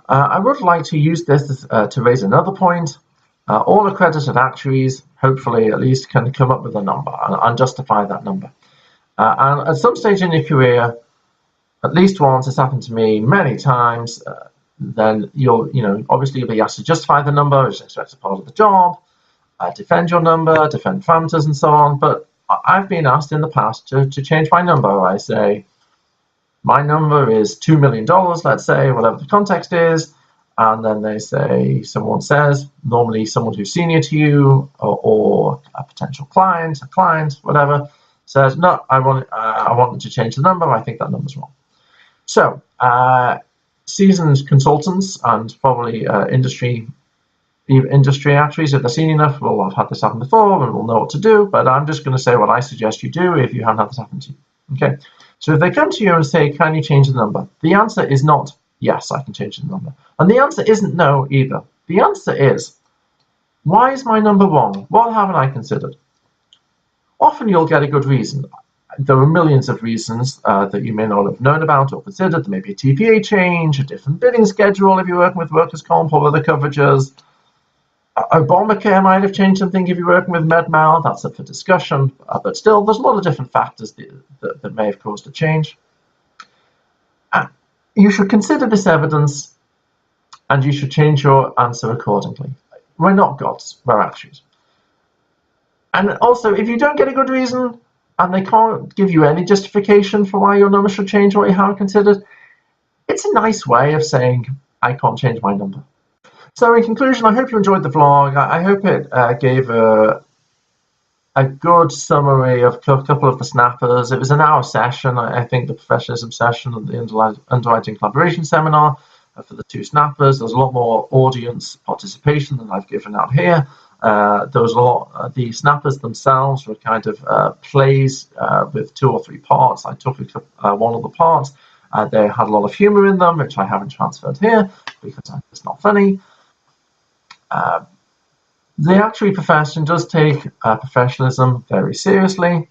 I would like to use this to raise another point. All accredited actuaries, hopefully at least, can come up with a number and justify that number. And at some stage in your career, at least once, it's happened to me many times, then obviously you'll be asked to justify the number, it's expected part of the job, defend your number, defend parameters and so on. But I've been asked in the past to change my number. I say, my number is $2 million, let's say, whatever the context is. And then they say, someone says, normally someone who's senior to you or a potential client, whatever, says, no, I want them to change the number. I think that number's wrong. So seasoned consultants and probably industry actuaries, if they're senior enough, will have had this happen before and will know what to do. But I'm just going to say what I suggest you do if you haven't had this happen to you. Okay. So if they come to you and say, can you change the number? The answer is not, yes, I can change the number. And the answer isn't no either. The answer is, why is my number wrong? What haven't I considered? Often you'll get a good reason. There are millions of reasons that you may not have known about or considered. There may be a TPA change, a different billing schedule if you're working with workers' comp or other coverages. Obamacare might have changed something if you're working with MedMal. That's up for discussion. But still, there's a lot of different factors that may have caused a change. You should consider this evidence and you should change your answer accordingly. We're not gods, we're actuaries. And also, if you don't get a good reason and they can't give you any justification for why your number should change what you haven't considered, it's a nice way of saying, I can't change my number. So in conclusion, I hope you enjoyed the vlog. I hope it gave a good summary of a couple of the snappers. It was an hour session, I think, the professionalism session and the Underwriting Collaboration Seminar for the two snappers. There's a lot more audience participation than I've given out here. There was a lot, the snappers themselves were kind of plays with 2 or 3 parts. I took one of the parts. They had a lot of humor in them, which I haven't transferred here because it's not funny. The actuary profession does take professionalism very seriously.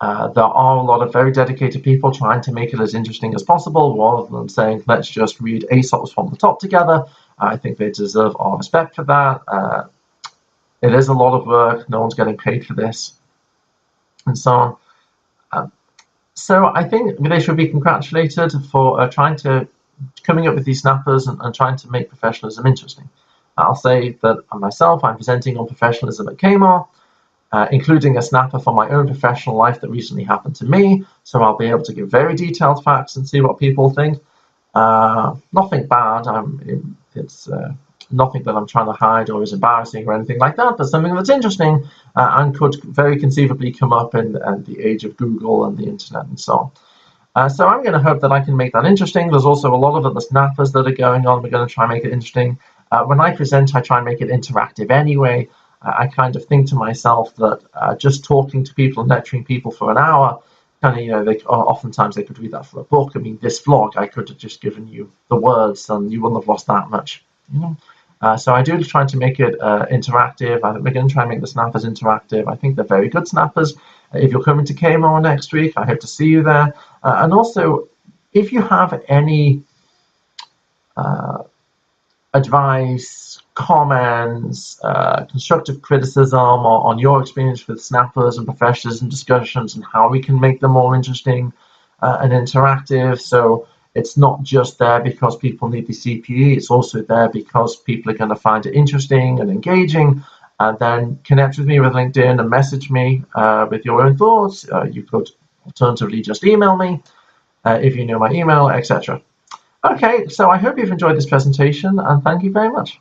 There are a lot of very dedicated people trying to make it as interesting as possible rather than saying, let's just read Aesop's from the top together. I think they deserve our respect for that. It is a lot of work. No one's getting paid for this and so on. So I think they should be congratulated for coming up with these snappers and trying to make professionalism interesting. I'll say that myself, I'm presenting on professionalism at KMAR, including a snapper for my own professional life that recently happened to me. So I'll be able to give very detailed facts and see what people think. Nothing bad. It's nothing that I'm trying to hide or is embarrassing or anything like that, but something that's interesting and could very conceivably come up in the age of Google and the internet and so on. So I'm going to hope that I can make that interesting. There's also a lot of other snappers that are going on. We're going to try and make it interesting. When I present, I try and make it interactive anyway. I kind of think to myself that just talking to people and lecturing people for an hour, oftentimes they could read that for a book. I mean, this vlog, I could have just given you the words and you wouldn't have lost that much. So I do try to make it interactive, and we're going to try and make the snappers interactive. I think they're very good snappers. If you're coming to KMAR next week, I hope to see you there. And also, if you have any advice, comments, constructive criticism on your experience with snappers and professionalism discussions and how we can make them more interesting and interactive. So it's not just there because people need the CPE, it's also there because people are going to find it interesting and engaging. And then connect with me with LinkedIn and message me with your own thoughts. You could alternatively just email me if you know my email, etc. Okay, so I hope you've enjoyed this presentation and thank you very much.